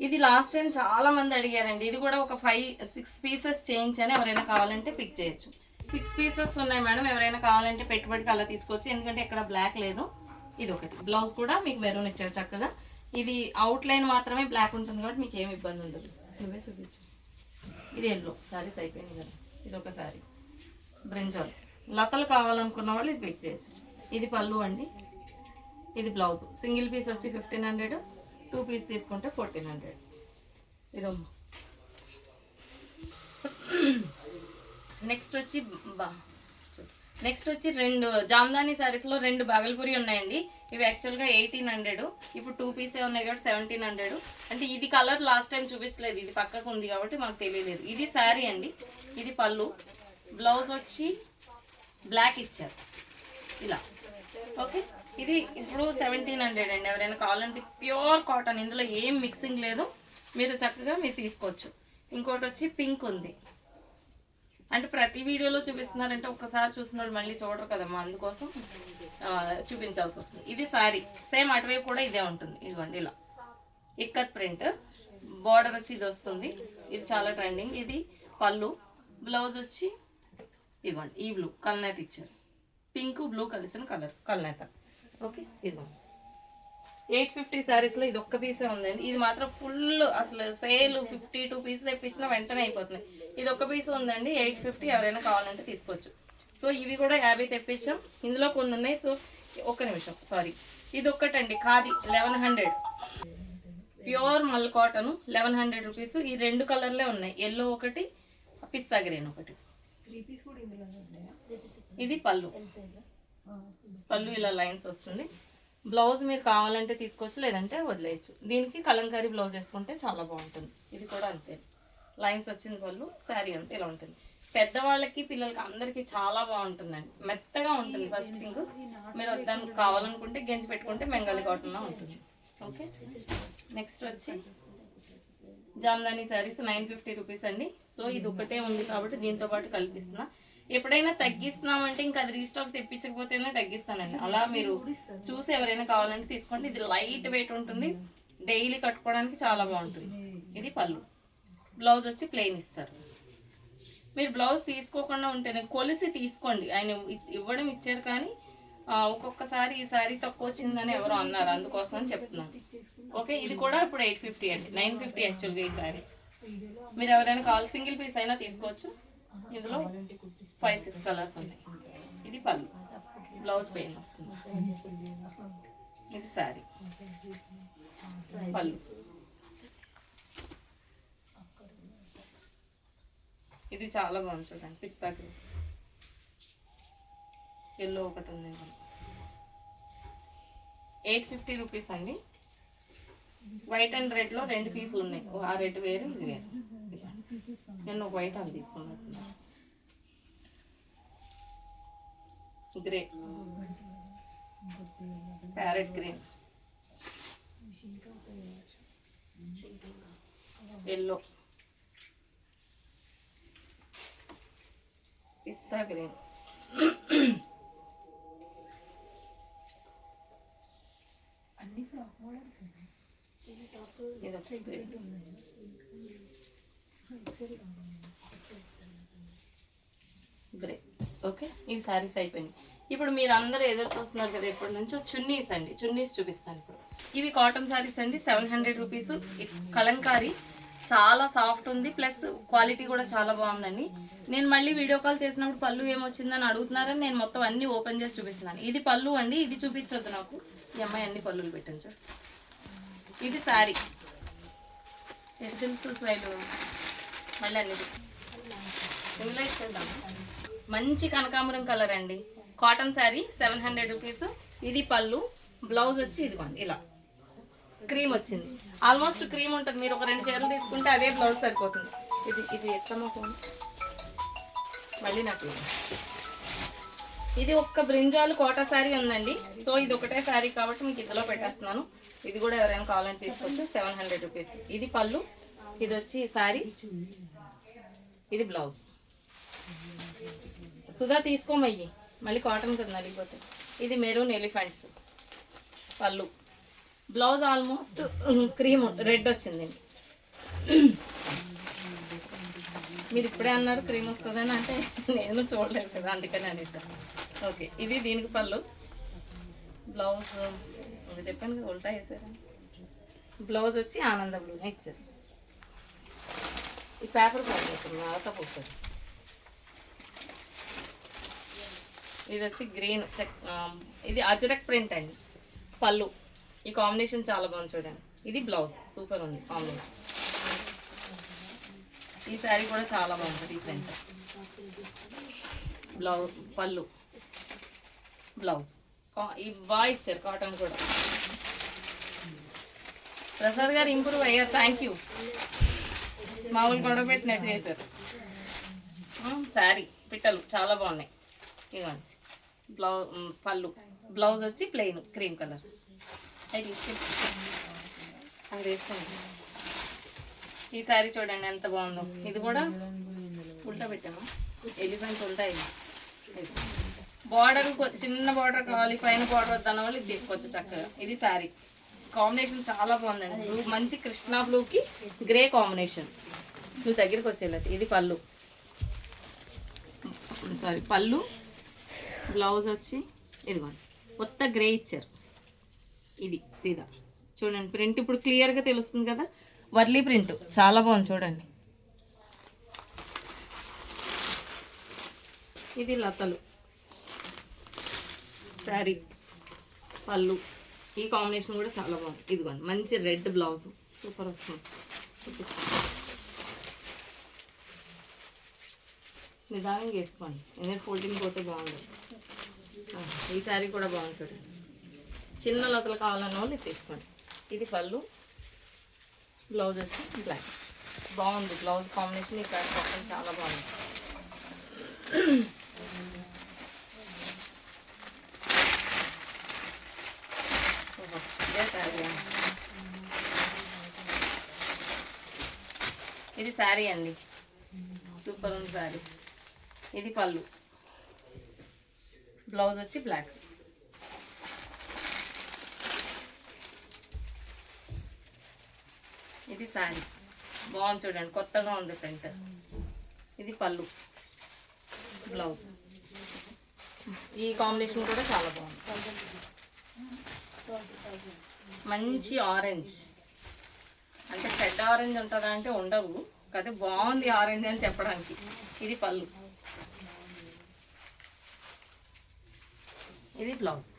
Speaker 1: ఇది లాస్ట్ టైం చాలా మంది అడిగారండి. ఇది కూడా ఒక 5-6 పీసెస్ చేయించని ఎవరైనా కావాలంటే పిక్ చేయొచ్చు. 6 పీసెస్ ఉన్నాయి మేడం, ఎవరైనా కావాలంటే పెట్టుబడికి అలా తీసుకోవచ్చు. ఎందుకంటే ఎక్కడ బ్లాక్ లేదు. ఇది ఒకటి. బ్లౌజ్ కూడా మీకు మెరూన్ ఇచ్చాడు చక్కగా. ఇది అవుట్ లైన్ మాత్రమే బ్లాక్ ఉంటుంది కాబట్టి మీకు ఏమి ఇబ్బంది ఉండదు. నువ్వే చూపించు. ఇది ఎల్లో. శారీస్ అయిపోయింది కదా. ఇది ఒక శారీ, బ్రింజాల్. లతలు కావాలనుకున్న వాళ్ళు ఇది పిక్ చేయొచ్చు. ఇది పళ్ళు అండి. ఇది బ్లౌజ్. సింగిల్ పీస్ వచ్చి 1500, 2 పీస్ తీసుకుంటే 1400. ఇది నెక్స్ట్ వచ్చి 2 జామ్దాని శారీస్లో 2 బాగల్పూరి ఉన్నాయండి. ఇవి యాక్చువల్గా 1800. ఇప్పుడు 2 పీసే ఉన్నాయి కాబట్టి 1700. అంటే ఇది కలర్ లాస్ట్ టైం చూపించలేదు, ఇది పక్కకు ఉంది కాబట్టి మాకు తెలియలేదు. ఇది శారీ అండి. ఇది పళ్ళు. బ్లౌజ్ వచ్చి బ్లాక్ ఇచ్చారు ఇలా. ఓకే, ఇది ఇప్పుడు 1700 అండి. ఎవరైనా కావాలంటే ప్యూర్ కాటన్, ఇందులో ఏం మిక్సింగ్ లేదు. మీరు చక్కగా తీసుకోవచ్చు. ఇంకోటి వచ్చి పింక్ ఉంది. అంటే ప్రతి వీడియోలో చూపిస్తున్నారంటే ఒక్కసారి చూసిన వాళ్ళు మళ్ళీ చూడరు కదమ్మా, అందుకోసం చూపించాల్సి వస్తుంది. ఇది శారీ సేమ్, అటువైపు కూడా ఇదే ఉంటుంది. ఇదిగోండి ఇలా ఇక్కత్ ప్రింట్. బార్డర్ వచ్చి ఇది వస్తుంది. ఇది చాలా ట్రెండింగ్. ఇది పళ్ళు. బ్లౌజ్ వచ్చి ఇదిగోండి ఈ బ్లూ కల్నేత ఇచ్చారు. పింక్ బ్లూ కలిసిన కలర్ కల్నేత. ఓకే, ఇదిగోండి 850 శారీస్లో ఇది ఒక్క పీసే ఉందండి. ఇది మాత్రం ఫుల్ అసలు సేల్. 52 పీస్ తెప్పించినా వెంటనే అయిపోతుంది. ఇది ఒక్క పీస్ ఉందండి, 850. ఎవరైనా కావాలంటే తీసుకోవచ్చు. సో ఇవి కూడా 50 తెప్పించాం. ఇందులో కొన్ని ఉన్నాయి. సో ఒక్క నిమిషం, సారీ. ఇది ఒక్కటండి ఖాదీ 1100 ప్యూర్ మల్ కాటన్ 1100 రూపీస్. ఈ 2 కలర్లే ఉన్నాయి, ఎల్లో ఒకటి, పిస్తా గ్రీన్ ఒకటి. ఇది పళ్ళు. పళ్ళు ఇలా లైన్స్ వస్తుంది. బ్లౌజ్ మీరు కావాలంటే తీసుకోవచ్చు, లేదంటే వదిలేయచ్చు. దీనికి కలంకారీ బ్లౌజ్ వేసుకుంటే చాలా బాగుంటుంది. ఇది కూడా అంతే, లైన్స్ వచ్చింది పళ్ళు. శారీ అంతే ఇలా ఉంటుంది. పెద్దవాళ్ళకి పిల్లలకి అందరికీ చాలా బాగుంటుందండి. మెత్తగా ఉంటుంది. ఫస్ట్ థింగ్ మీరు దానికి కావాలనుకుంటే గెంజి పెట్టుకుంటే బెంగాలీ కాటన్లో ఉంటుంది. ఓకే, నెక్స్ట్ వచ్చి జామ్దాని శారీస్ 950 రూపీస్ అండి. సో ఇది ఒకటే ఉంది కాబట్టి దీంతో పాటు కల్పిస్తున్నా. ఎప్పుడైనా తగ్గిస్తున్నామంటే ఇంకా అది రీస్టాక్ తెప్పించకపోతేనే తగ్గిస్తానండి. అలా మీరు చూసి ఎవరైనా కావాలంటే తీసుకోండి. ఇది లైట్ వెయిట్ ఉంటుంది, డైలీ కట్టుకోవడానికి చాలా బాగుంటుంది. ఇది పళ్ళు. బ్లౌజ్ వచ్చి ప్లెయిన్ ఇస్తారు. మీరు బ్లౌజ్ తీసుకోకుండా ఉంటేనే కొలిసి తీసుకోండి. ఆయన ఇవ్వడం ఇచ్చారు కానీ ఒక్కొక్కసారి ఈ శారీ తక్కువ వచ్చిందని ఎవరో అన్నారు, అందుకోసం అని చెప్తున్నాను. ఓకే, ఇది కూడా ఇప్పుడు 850 అండి, 950 యాక్చువల్గా ఈ శారీ. మీరు ఎవరైనా కావాలి సింగిల్ పీస్ అయినా తీసుకోవచ్చు. ఇందులో 5-6 కలర్స్ ఉన్నాయి. ఇది పళ్ళు, బ్లౌజ్ పెయిన్ వస్తుంది. ఇది శారీ పళ్ళు. ఇది చాలా బాగుంది చూడండి, పిస్తా గ్రీన్, ఎల్లో ఒకటి ఉంది. 850 రూపీస్ అండి. వైట్ అండ్ రెడ్లో 2 పీసులు ఉన్నాయి. ఆ రెడ్ వేరు, ఇది వేరు. నేను ఒక వైట్ అని తీసుకున్నట్టున్నా. గ్రే, ప్యారెట్ గ్రీన్, ఎల్లో, పిస్తా గ్రీన్, గ్రే. ఓకే, ఇవి శారీస్ అయిపోయినాయి. ఇప్పుడు మీరు అందరూ ఎదురు చూస్తున్నారు కదా ఎప్పటి నుంచో చున్నీస్ అండి. చున్నీస్ చూపిస్తాను ఇప్పుడు. ఇవి కాటన్ శారీస్ అండి, 700 రూపీస్. కలంకారీ, చాలా సాఫ్ట్ ఉంది, ప్లస్ క్వాలిటీ కూడా చాలా బాగుందండి. నేను మళ్ళీ వీడియో కాల్ చేసినప్పుడు పళ్ళు ఏమొచ్చిందని అడుగుతున్నారని నేను మొత్తం అన్ని ఓపెన్ చేసి చూపిస్తున్నాను. ఇది పళ్ళు అండి, ఇది చూపించొద్దు నాకు. ఈ అమ్మాయి అన్ని పళ్ళులు పెట్టాను చూడు. ఇది శారీ తెలుసు స్లైడ్, మళ్ళీ అన్ని ఇందులో ఇచ్చేద్దాం. మంచి కనకాంబరం కలర్ అండి, కాటన్ శారీ, 700 రూపీస్. ఇది పళ్ళు, బ్లౌజ్ వచ్చి ఇదిగోండి ఇలా క్రీమ్ వచ్చింది. ఆల్మోస్ట్ క్రీమ్ ఉంటుంది. మీరు ఒక 2 చీరలు తీసుకుంటే అదే బ్లౌజ్ సరిపోతుంది. ఇది ఇది ఎట్లమ్మా ఫోన్ మళ్ళీ నాకు. ఇది ఒక్క బ్రింజాలు కోటా శారీ ఉందండి. సో ఇది ఒకటే శారీ కాబట్టి మీకు ఇందులో పెట్టేస్తున్నాను. ఇది కూడా ఎవరైనా కావాలని తీసుకోవచ్చు, 700 రూపీస్. ఇది పళ్ళు, ఇది వచ్చి శారీ, ఇది బ్లౌజ్. సుధా తీసుకోమయ్యి, మళ్ళీ కాటన్ కదా నలిగిపోతే. ఇది మెరూన్ ఎలిఫెంట్స్ పళ్ళు, బ్లౌజ్ ఆల్మోస్ట్ క్రీమ్ రెడ్ వచ్చిందండి. మీరు ఇప్పుడే అన్నారు క్రీమ్ వస్తుందని, అంటే నేను చూడలేదు కదా అందుకని అనేసాను. ఓకే, ఇది దీనికి పళ్ళు, బ్లౌజ్ చెప్పాను కదా ఉల్టా వేసారు. బ్లౌజ్ వచ్చి ఆనంద బ్లూనే ఇచ్చారు. ఈ పేపర్ పడుతుంది అలత పోతుంది. ఇది వచ్చి గ్రీన్ ఇది అజరక్ ప్రింట్ అండి. పళ్ళు, ఈ కాంబినేషన్ చాలా బాగుంది చూడండి. ఇది బ్లౌజ్, సూపర్ ఉంది కాంబినేషన్. ఈ శారీ కూడా చాలా బాగుంటుంది. ఈ ప్రింట్ బ్లౌజ్, పళ్ళు, బ్లౌజ్ ఈ బాగా ఇచ్చారు. కాటన్ కూడా. ప్రసాద్ గారు ఇంప్రూవ్ అయ్యారు, థ్యాంక్ యూ. మామూలు గొడవ పెట్టినట్టు చేశారు. శారీ పిట్టలు చాలా బాగున్నాయి. ఇదిగోండి బ్లౌజ్, పళ్ళు, బ్లౌజ్ వచ్చి ప్లెయిన్ క్రీమ్ కలర్. అది వేసుకోండి. ఈ శారీ చూడండి ఎంత బాగుందో. ఇది కూడా ఉల్టా పెట్టాము, ఎలిఫెంట్ ఉల్టా. ఇది బార్డర్, చిన్న బార్డర్ కావాలి, పైన బార్డర్ వద్దన్న వాళ్ళు ఇది తీసుకోవచ్చు చక్కగా. ఇది శారీ కాంబినేషన్ చాలా బాగుందండి. బ్లూ, మంచి కృష్ణా బ్లూకి గ్రే కాంబినేషన్. నువ్వు దగ్గరికి వచ్చేలేదు. ఇది పళ్ళు, సారీ పళ్ళు, బ్లౌజ్ వచ్చి ఇదిగోండి మొత్తం గ్రే ఇచ్చారు. ఇది సీదా చూడండి ప్రింట్ ఇప్పుడు క్లియర్గా తెలుస్తుంది కదా. వర్లీ ప్రింట్ చాలా బాగుంది చూడండి. ఇది లతలు శారీ, పళ్ళు, ఈ కాంబినేషన్ కూడా చాలా బాగుంది. ఇదిగోండి మంచి రెడ్ బ్లౌజ్, సూపర్ వస్తుంది. నిదానంగా వేసుకోండి, ఎందుకంటే ఫోల్డింగ్ పోతే బాగుంది. ఈ శారీ కూడా బాగుంది చూడండి. చిన్న లతలు కావాలన్న వాళ్ళు తీసుకోండి. ఇది పళ్ళు, బ్లౌజ్ వచ్చి బ్లాక్. బాగుంది బ్లౌజ్ కాంబినేషన్. ఈ శారీ కాటన్ చాలా బాగుంది. ఇది శారీ అండి, సూపర్ ఉంది శారీ. ఇది పళ్ళు, బ్లౌజ్ వచ్చి బ్లాక్. ఇది శారీ బాగుంది చూడండి, కొత్తగా ఉంది ప్రింట్. ఇది పళ్ళు, బ్లౌజ్. ఈ కాంబినేషన్ కూడా చాలా బాగుంది. మంచి ఆరెంజ్, అంటే పెద్ద ఆరెంజ్ ఉంటుందా అంటే ఉండవు, కానీ బాగుంది ఆరెంజ్ అని చెప్పడానికి. ఇది పళ్ళు, ఇది బ్లౌజ్.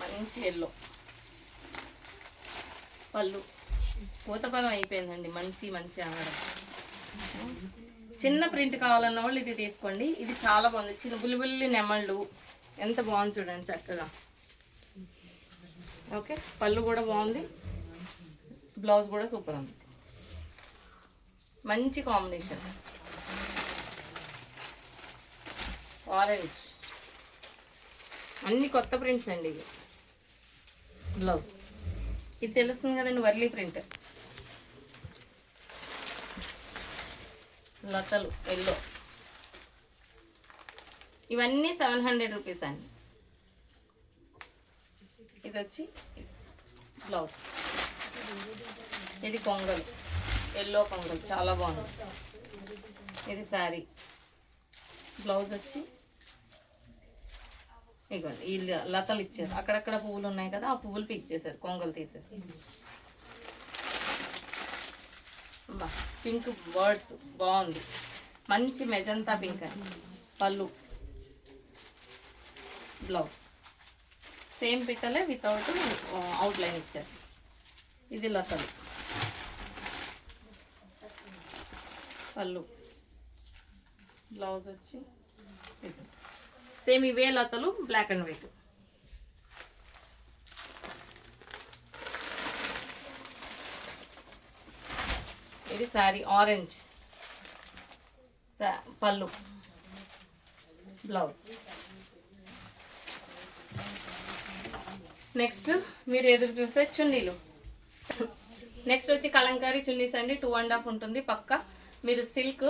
Speaker 1: మంచి ఎల్లో, పళ్ళు. పూతపదం అయిపోయిందండి, మంచి మంచి ఆడడం. చిన్న ప్రింట్ కావాలన్న వాళ్ళు ఇది తీసుకోండి. ఇది చాలా బాగుంది, చిన్న బుల్లి నెమళ్ళు, ఎంత బాగుంది చూడండి చక్కగా. ఓకే, పళ్ళు కూడా బాగుంది, బ్లౌజ్ కూడా సూపర్ ఉంది. మంచి కాంబినేషన్, ఆరెంజ్. అన్ని కొత్త ప్రింట్స్ అండి. ఇది బ్లౌజ్. ఇది తెలుస్తుంది కదండి, వర్లీ ప్రింట్. లతలు ఎల్లో. ఇవన్నీ 700 రూపీస్ అండి. ఇది వచ్చి బ్లౌజ్. ఇది కొంగలు, ఎల్లో కొంగలు, చాలా బాగుంది. ఇది శారీ, బ్లౌజ్ వచ్చి ఇదిగోండి. ఈ లతలు ఇచ్చారు, అక్కడక్కడ పువ్వులు ఉన్నాయి కదా, ఆ పువ్వులు పిక్ చేశారు, కొంగలు తీసేసి. పింక్ బర్డ్స్ బాగుంది, మంచి మెజంతా పింక్ అని. పళ్ళు, blouse same Pittale without outline ఇచ్చారు. ఇది లతలు, పళ్ళు, బ్లౌజ్ వచ్చి సేమ్ ఇవే లతలు, బ్లాక్ అండ్ వైట్. ఇది శారీ ఆరెంజ్, పళ్ళు, బ్లౌజ్. నెక్స్ట్ మీరు ఎదురు చూసే చున్నీలు. నెక్స్ట్ వచ్చి కలంకారీ చున్నీస్ అండి. 2.5 ఉంటుంది పక్క. మీరు సిల్క్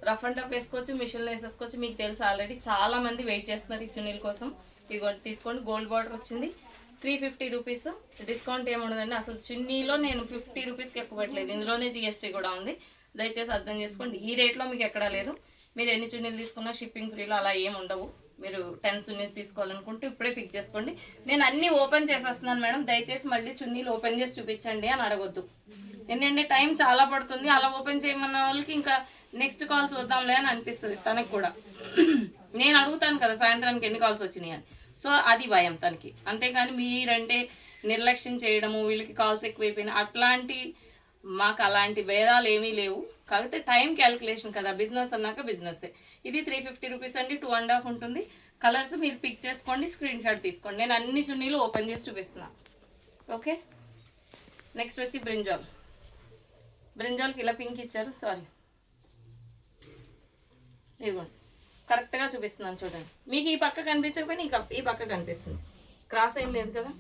Speaker 1: రఫ్ అండ్ టఫ్ వేసుకోవచ్చు, మిషన్లో వేసేసుకోవచ్చు. మీకు తెలుసు ఆల్రెడీ చాలా మంది వెయిట్ చేస్తున్నారు ఈ చున్నీల కోసం. ఇది తీసుకోండి, గోల్డ్ బార్డర్ వచ్చింది. 350 రూపీస్. డిస్కౌంట్ ఏముండదండి అసలు. చున్నీలో నేను 50 రూపీస్కి ఎక్కువ పెట్టలేదు, ఇందులోనే జిఎస్టీ కూడా ఉంది. దయచేసి అర్థం చేసుకోండి, ఈ రేట్లో మీకు ఎక్కడా లేదు. మీరు ఎన్ని చున్నీలు తీసుకున్నా షిప్పింగ్ ఫ్రీలో అలా ఏమి ఉండవు. మీరు 10 చున్నీలు తీసుకోవాలనుకుంటే ఇప్పుడే పిక్ చేసుకోండి. నేను అన్నీ ఓపెన్ చేసేస్తున్నాను మేడం, దయచేసి మళ్ళీ చున్నీలు ఓపెన్ చేసి చూపించండి అని అడగొద్దు. ఎందుకంటే టైం చాలా పడుతుంది. అలా ఓపెన్ చేయమన్న వాళ్ళకి ఇంకా నెక్స్ట్ కాల్ చూద్దాంలే అని అనిపిస్తుంది తనకు కూడా. నేను అడుగుతాను కదా సాయంత్రానికి ఎన్ని కాల్స్ వచ్చినాయి అని, సో అది భయం తనకి. అంతేకాని మీరంటే నిర్లక్ష్యం చేయడము, వీళ్ళకి కాల్స్ ఎక్కువైపోయినాయి అట్లాంటి, మాకు అలాంటి భేదాలు ఏమీ లేవు. కాకపోతే టైం క్యాలిక్యులేషన్ కదా, బిజినెస్ అన్నాక బిజినెస్సే. ఇది 350 రూపీస్ అండి, 2.5 ఉంటుంది. కలర్స్ మీరు పిక్ చేసుకోండి, స్క్రీన్ షాట్ తీసుకోండి. నేను అన్ని చున్నీలు ఓపెన్ చేసి చూపిస్తున్నా. ఓకే, నెక్స్ట్ వచ్చి బ్రింజాల్. బ్రింజాల్కి ఇలా పింక్ ఇచ్చారు, సారీ ఇదిగోండి కరెక్ట్గా చూపిస్తున్నాను చూడండి. మీకు ఈ పక్క కనిపించకపోయినా ఈ పక్క కనిపిస్తుంది, క్రాస్ ఏం లేదు కదా.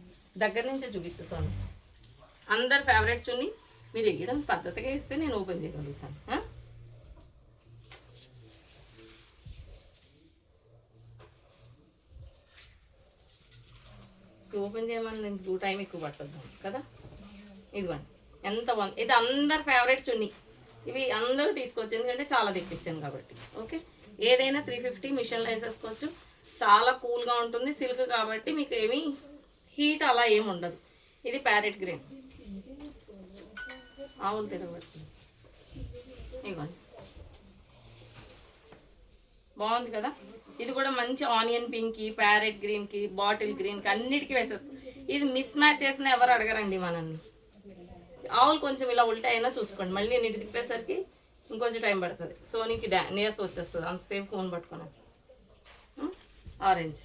Speaker 1: దగ్గర నుంచే చూపించేసాను. అందరు ఫేవరెట్ చున్నీ. మీరు వేయడం పద్ధతిగా ఇస్తే నేను ఓపెన్ చేయగలుగుతాను. ఓపెన్ చేయమని నేను టైం ఎక్కువ పట్టద్దు కదా. ఇదిగోండి ఎంత బాగుంది. ఇది అందరు ఫేవరెట్ చున్నీ. ఇవి అందరూ తీసుకోవచ్చు, ఎందుకంటే చాలా తెప్పించాను కాబట్టి. ఓకే, ఏదైనా 350 మిషన్లో వేసేసుకోవచ్చు. చాలా కూల్గా ఉంటుంది, సిల్క్ కాబట్టి మీకు ఏమీ హీట్ అలా ఏమి ఉండదు. ఇది ప్యారెట్ గ్రీన్, ఆవులు తిరగబడుతుంది. ఇవ్వండి బాగుంది కదా. ఇది కూడా మంచి ఆనియన్ పింక్కి, ప్యారెట్ గ్రీన్కి, బాటిల్ గ్రీన్కి అన్నిటికీ వేసేస్తుంది. ఇది మిస్ మ్యాచ్ చేసిన ఎవరు అడగరండి మనల్ని. ఆవులు కొంచెం ఇలా ఉల్టా అయినా చూసుకోండి, మళ్ళీ నీటి తిప్పేసరికి ఇంకొంచెం టైం పడుతుంది. సోనీకి నీరసం వచ్చేస్తుంది అంతసేపు ఫోన్ పట్టుకుని. ఆరెంజ్,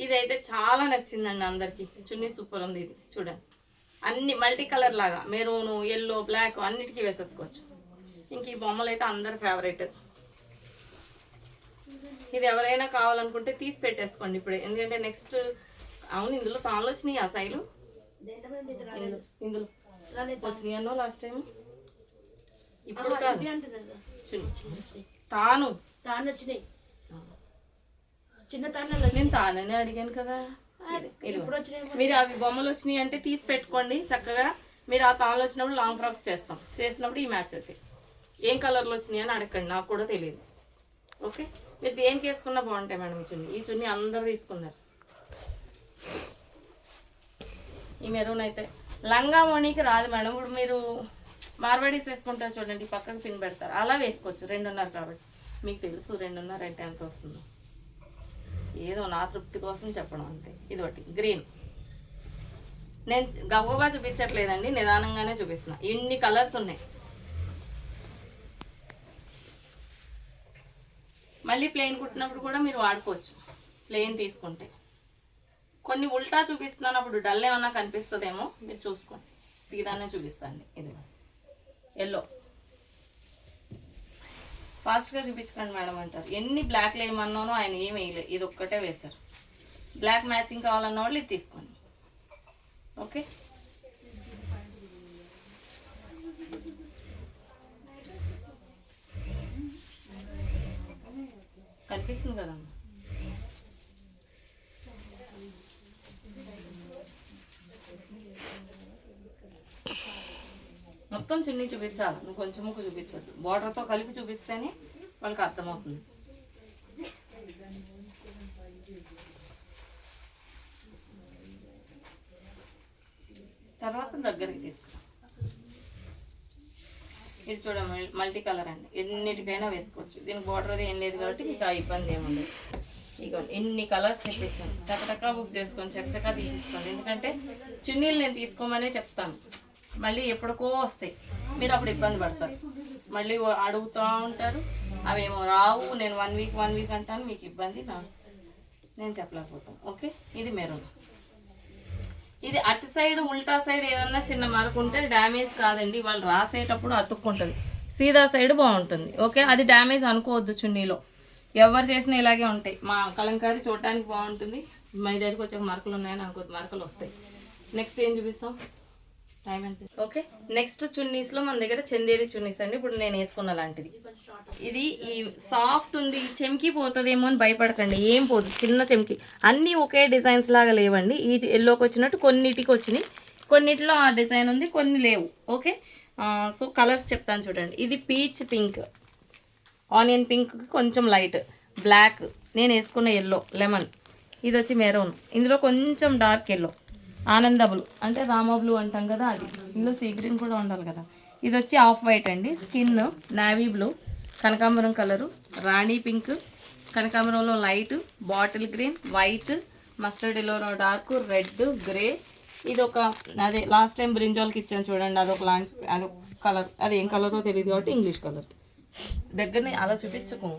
Speaker 1: ఇదైతే చాలా నచ్చిందండి అందరికీ. చున్నీ సూపర్ ఉంది. ఇది చూడండి, అన్ని మల్టీ కలర్ లాగా మెరూను, ఎల్లో, బ్లాక్ అన్నిటికీ వేసేసుకోవచ్చు. ఇంక ఈ బొమ్మలు అయితే అందరి ఫేవరెట్. ఇది ఎవరైనా కావాలనుకుంటే తీసి పెట్టేసుకోండి ఇప్పుడు, ఎందుకంటే నెక్స్ట్ అవును ఇందులో తాళ్ళు వచ్చినాయి ఆ సైలు, ఇందులో వచ్చినాయి అన్నో లాస్ట్ టైం. ఇప్పుడు కాదు తాను
Speaker 2: వచ్చినాయి, చిన్న
Speaker 1: నేను తానని అడిగాను కదా. మీరు అవి బొమ్మలు వచ్చినాయి అంటే తీసి పెట్టుకోండి చక్కగా. మీరు ఆ తాళ్ళు వచ్చినప్పుడు లాంగ్ ఫ్రాక్స్ చేసినప్పుడు ఈ మ్యాచ్ అవుతాయి. ఏం కలర్లు వచ్చినాయి అని అడగండి, నాకు కూడా తెలియదు. ఓకే, మీరు దేనికి వేసుకున్నా బాగుంటాయి మేడం. ఈ చున్నీ అందరూ తీసుకున్నారు. ఈ మెరూన్ అయితే లంగా ఓణికి రాదు మేడం. ఇప్పుడు మీరు మార్వాడీస్ వేసుకుంటారు చూడండి, పక్కకు పిన్ పెడతారు, అలా వేసుకోవచ్చు. 2.5 కాబట్టి మీకు తెలుసు 2.5 అంటే ఎంత వస్తుందో. ఏదో నా తృప్తి కోసం చెప్పడం అంతే. ఇది ఒకటి గ్రీన్. నేను గవ్వగా చూపించట్లేదండి, నిదానంగానే చూపిస్తున్నా. ఇన్ని కలర్స్ ఉన్నాయి. మళ్ళీ ప్లెయిన్ కుట్టినప్పుడు కూడా మీరు వాడుకోవచ్చు, ప్లెయిన్ తీసుకుంటే. కొన్ని ఉల్టా చూపిస్తున్నాను, అప్పుడు డల్ ఏమన్నా కనిపిస్తుందేమో, మీరు చూసుకోండి. సీదానే చూపిస్తాండి. ఇది ఎల్లో. ఫాస్ట్గా చూపించకండి మేడం అంటారు. ఎన్ని బ్లాక్లు ఏమన్నానో ఆయన ఏం వేయలేదు, ఇది ఒక్కటే వేశారు. బ్లాక్ మ్యాచింగ్ కావాలన్న వాళ్ళు ఇది తీసుకోండి. ఓకే, కనిపిస్తుంది కదమ్మా. మొత్తం చున్నీ చూపించాలి, నువ్వు కొంచెం ముక్కు చూపించద్దు. బార్డర్తో కలిపి చూపిస్తేనే వాళ్ళకి అర్థమవుతుంది. తర్వాత దగ్గరికి తీసుకురా. ఇది చూడ మల్టీ కలర్ అండి, ఎన్నిటికైనా వేసుకోవచ్చు. దీనికి బార్డర్ అది ఏం లేదు కాబట్టి మీకు ఆ ఇబ్బంది ఏముండదు. ఇక ఎన్ని కలర్స్ తెప్పించాను, చక్కచక్క బుక్ చేసుకొని చక్కచక్క తీసేసుకోండి. ఎందుకంటే చున్నీలు నేను తీసుకోమనే చెప్తాను, మళ్ళీ ఎప్పటికో వస్తాయి, మీరు అప్పుడు ఇబ్బంది పడతారు. మళ్ళీ అడుగుతూ ఉంటారు, అవేమో రావు. నేను 1 వీక్ అంటాను, మీకు ఇబ్బంది, నేను చెప్పలేకపోతాను. ఓకే, ఇది మెరూన్. ఇది అటు సైడ్ ఉల్టా సైడ్ ఏదన్నా చిన్న మార్కు ఉంటే డ్యామేజ్ కాదండి, వాళ్ళు రాసేటప్పుడు అతుక్కుంటుంది. సీదా సైడ్ బాగుంటుంది. ఓకే, అది డ్యామేజ్ అనుకోవద్దు. చున్నీలో ఎవరు చేసినా ఇలాగే ఉంటాయి. మా కలంకారీ చూడటానికి బాగుంటుంది, మా దగ్గరికి వచ్చే మార్కులు ఉన్నాయని అనుకోవద్దు, మార్కులు వస్తాయి. నెక్స్ట్ ఏం చూపిస్తాం, టైం ఎంత? ఓకే, నెక్స్ట్ చున్నీస్లో మన దగ్గర చందేరి చున్నీస్ అండి. ఇప్పుడు నేను వేసుకున్న లాంటిది ఇది. ఈ సాఫ్ట్ ఉంది, చెమ్కి పోతుందేమో అని భయపడకండి, ఏం పోదు. చిన్న చెమ్కి, అన్నీ ఒకే డిజైన్స్ లాగా లేవండి. ఈ ఎల్లోకి వచ్చినట్టు కొన్నిటికి వచ్చినాయి, కొన్నిటిలో ఆ డిజైన్ ఉంది, కొన్ని లేవు. ఓకే, సో కలర్స్ చెప్తాను చూడండి. ఇది పీచ్ పింక్, ఆనియన్ పింక్ కొంచెం లైట్, బ్లాక్, నేను వేసుకున్న ఎల్లో, లెమన్, ఇది వచ్చి మెరూన్, ఇందులో కొంచెం డార్క్ ఎల్లో, ఆనంద బ్లూ అంటే రామ బ్లూ అంటాం కదా అది, ఇందులో సీ గ్రీన్ కూడా ఉండాలి కదా. ఇది వచ్చి ఆఫ్ వైట్ అండి, స్కిన్ నావీ బ్లూ, కనకాంబరం కలరు, రాణి పింక్, కనకాంబరంలో light, bottle green, white, mustard ఎల్లోలో డార్క్, రెడ్, గ్రే. ఇది ఒక అదే లాస్ట్ టైం బ్రింజాల్కి ఇచ్చాను చూడండి, అదొక కలర్, అది ఏం కలరో తెలియదు కాబట్టి ఇంగ్లీష్ కలర్. దగ్గరనే అలా చూపించకు,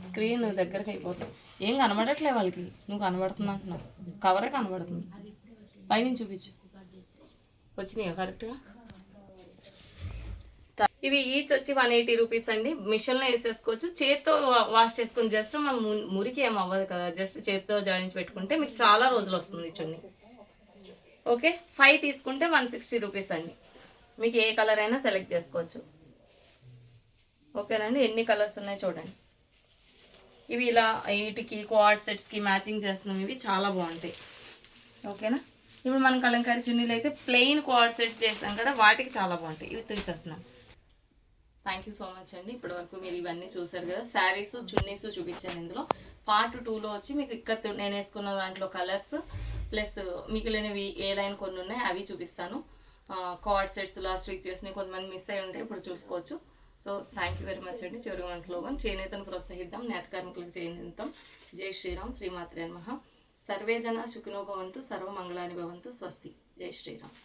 Speaker 1: స్క్రీన్ దగ్గరకు అయిపోతుంది. ఏం కనబడట్లే వాళ్ళకి, నువ్వు కనబడుతుంది అంటున్నావు, కవరే కనబడుతుంది. పైన చూపించు, వచ్చినాయా కరెక్ట్గా? ఇవి ఈచ్ వచ్చి 180 రూపీస్ అండి. మిషన్లో వేసేసుకోవచ్చు, చేత్తో వాష్ చేసుకుని జస్ట్ మనం మురికి ఏం అవ్వదు కదా, జస్ట్ చేత్తో జాడించి పెట్టుకుంటే మీకు చాలా రోజులు వస్తుంది చున్నీ. ఓకే, 5 తీసుకుంటే 160 రూపీస్ అండి. మీకు ఏ కలర్ అయినా సెలెక్ట్ చేసుకోవచ్చు. ఓకేనండి, ఎన్ని కలర్స్ ఉన్నాయో చూడండి. ఇవి ఇలా వీటికి క్వాడ్ సెట్స్కి మ్యాచింగ్ చేస్తున్నాం, ఇవి చాలా బాగుంటాయి. ఓకేనా, ఇప్పుడు మనం కలంకారీ చున్నీలు అయితే ప్లెయిన్ క్వాడ్ సెట్ చేస్తాం కదా, వాటికి చాలా బాగుంటాయి. ఇవి తీసేస్తున్నాం. థ్యాంక్ యూ సో మచ్ అండి. ఇప్పటి వరకు మీరు ఇవన్నీ చూసారు కదా, శారీస్ చున్నీస్ చూపించాను. ఇందులో పార్ట్ 2లో వచ్చి మీకు ఇక్కడ నేను వేసుకున్న దాంట్లో కలర్స్ ప్లస్ మిగిలినవి ఏ లైన్ కొన్ని ఉన్నాయి అవి చూపిస్తాను. కార్డ్ సెట్స్ లాస్ట్ వీక్ చేసినవి కొంతమంది మిస్ అయ్యి ఉంటే ఇప్పుడు చూసుకోవచ్చు. So thank you very much అండి. చివరి మన స్లోగన్, చేనేతను ప్రోత్సహిద్దాం, నేత కార్మికులకు చేనేతం. జై శ్రీరామ్, శ్రీమాత్రే నమః. సర్వే జన సుఖినో భవంతు, సర్వమంగళాని భవంతు, స్వస్తి. జై శ్రీరామ్.